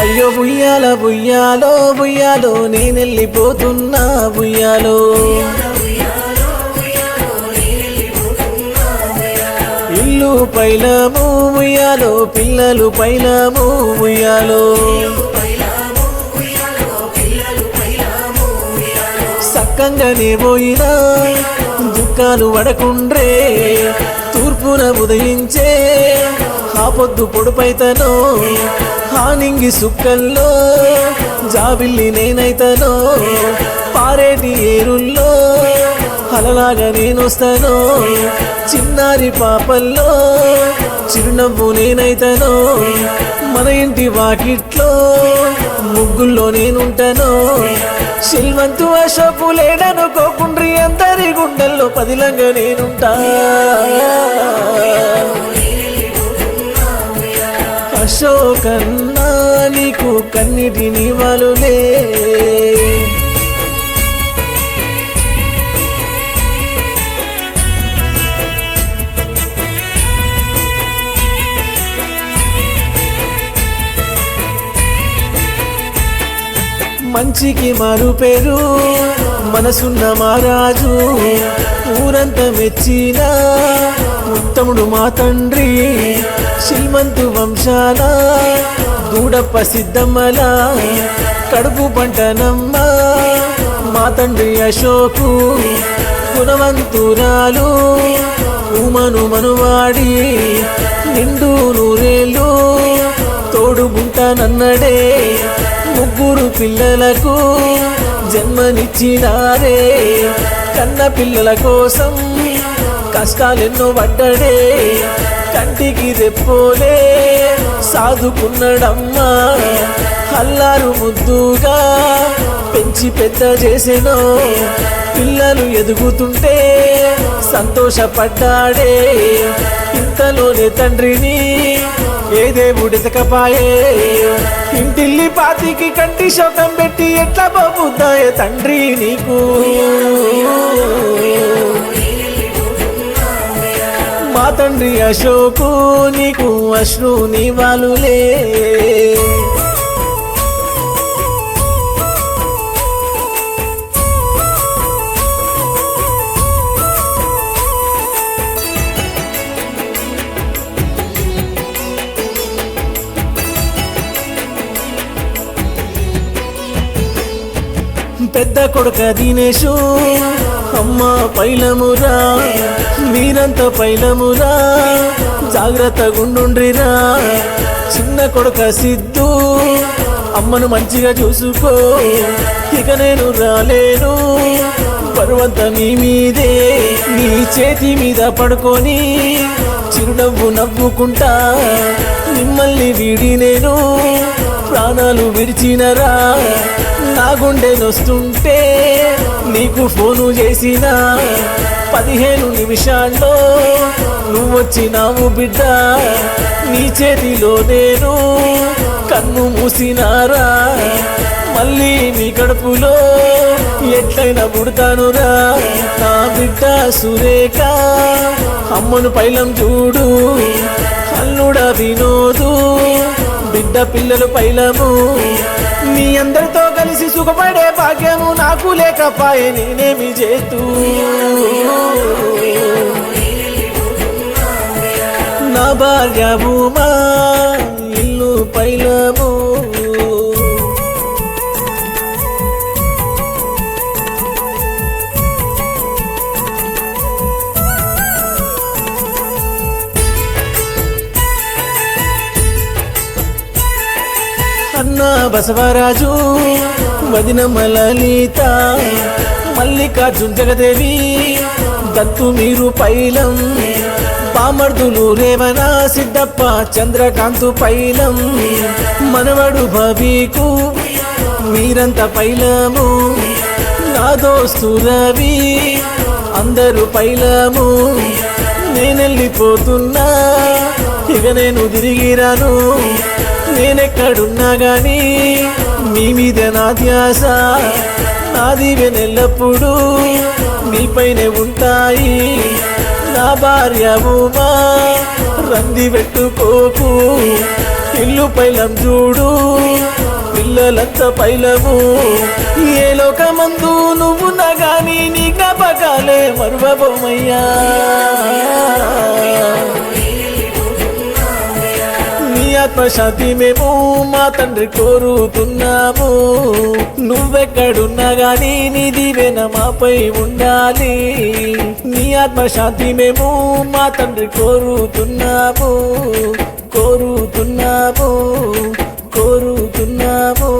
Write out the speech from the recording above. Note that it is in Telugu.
అయ్యో బుయ్యాల బుయ్యాలో బుయ్యాలో నేనెళ్ళిపోతున్నా బుయ్యాలో ఇల్లు పైలము బుయ్యాలో పిల్లలు పైలము బుయ్యాలో సక్కంగానే పోయినా దుఃఖాలు వడకుండ్రే తూర్పున ఉదయించే ఆ పొద్దు పొడుపైతనో హానింగి సుక్కల్లో జాబిల్లి నేనైతనో పారేటి ఏరుల్లో అలలాగా నేనొస్తానో చిన్నారి పాపల్లో చిరునవ్వు నేనైతనో మన ఇంటి వాకిట్లో ముగ్గుల్లో నేనుంటానో శిల్వంతు అశోకు లేడనుకోకుండ్రి అందరి గుండెల్లో పదిలంగా నేనుంటా అశోకన్నా నీకు కన్నిటిని వాలులే మంచికి మారు పేరు మనసున్న మహారాజు ఊరంతా మెచ్చిన ఉత్తముడు మా తండ్రి శ్రీమంతు వంశాల గూడప్ప సిద్ధమ్మల కడుపు పంటనమ్మ మా తండ్రి అశోకు గుణవంతురాలు ఉమను మనువాడి నిండు నూరేళ్ళు తోడుగుంటానన్నడే ముగ్గురు పిల్లలకు జన్మనిచ్చినారే కన్న పిల్లల కోసం కష్టాలెన్నో పడ్డడే కంటికి రెప్పోలే సాదుకున్నాడమ్మా అల్లారు ముద్దుగా పెంచి పెద్ద చేసెనో పిల్లలు ఎదుగుతుంటే సంతోషపడ్డాడే ఇంతలోనే తండ్రిని ఏ దేవుడెతకపాయే ఇంటిల్లి పాతికి కంటి శోకం పెట్టి ఎట్లా బాబుద్దాయే తండ్రి నీకు మా తండ్రి అశోకు నీకు అశ్రు నివాళులే పెద్ద కొడుక దినేషు అమ్మ పైలమురా మీరంతా పైలమురా జాగ్రత్త గుండుండ్రిరా చిన్న కొడుక సిద్ధు అమ్మను మంచిగా చూసుకో ఇక నేను రాలేను బరువంతా నీ మీదే నీ చేతి మీద పడుకొని చిరునవ్వు నవ్వుకుంటా మిమ్మల్ని వీడి నేను ప్రాణాలు విడిచినరా నా గుండె నొస్తుంటే నీకు ఫోను చేసిన 15 నిమిషాల్లో నువ్వొచ్చినావు బిడ్డ నీ చేతిలో నేను కన్ను మూసినారా మళ్ళీ నీ కడుపులో ఎట్లయినా పుడతానురా నా బిడ్డ సురేఖ అమ్మను పైలం చూడు అల్లుడా వినోదు బిడ్డ పిల్లలు పైలము మీ అందరితో కలిసి సుఖపడే భాగ్యము నాకు లేకపాయే నేనేమి చేతూ నా భార్య భూమా ఇల్లు పైలము అన్న బసవరాజు వదినమ్మ లలిత మల్లికార్జున్ జగదేవి దత్తు మీరు పైలం పామర్దులు రేవణ సిద్ధప్ప చంద్రకాంతు పైలం మనవడు భవికు మీరంతా పైలము నా దోస్తు రవి అందరూ పైలము నేనెళ్ళిపోతున్నా ఇక నేను తిరిగిరాను నేనెక్కడున్నా గాని మీ మీద నా ధ్యాస నాది వెనెల్లప్పుడు నీపైనే ఉంటాయి నా భార్య ఉమా రంది పెట్టుకోకు ఇల్లు పైలం చూడు పిల్లలంతా పైలము ఏ లోకమందు నువ్వు నగాని నీ జ్ఞాపకాలే మరువబోమయ్యా నీ ఆత్మశాంతి మేము మా తండ్రి కోరుతున్నాము నువ్వెక్కడున్నా గాని నీ దీవెన మాపై ఉండాలి నీ ఆత్మశాంతి మేము మా తండ్రి కోరుతున్నాము కోరుతున్నాము కోరుతున్నాము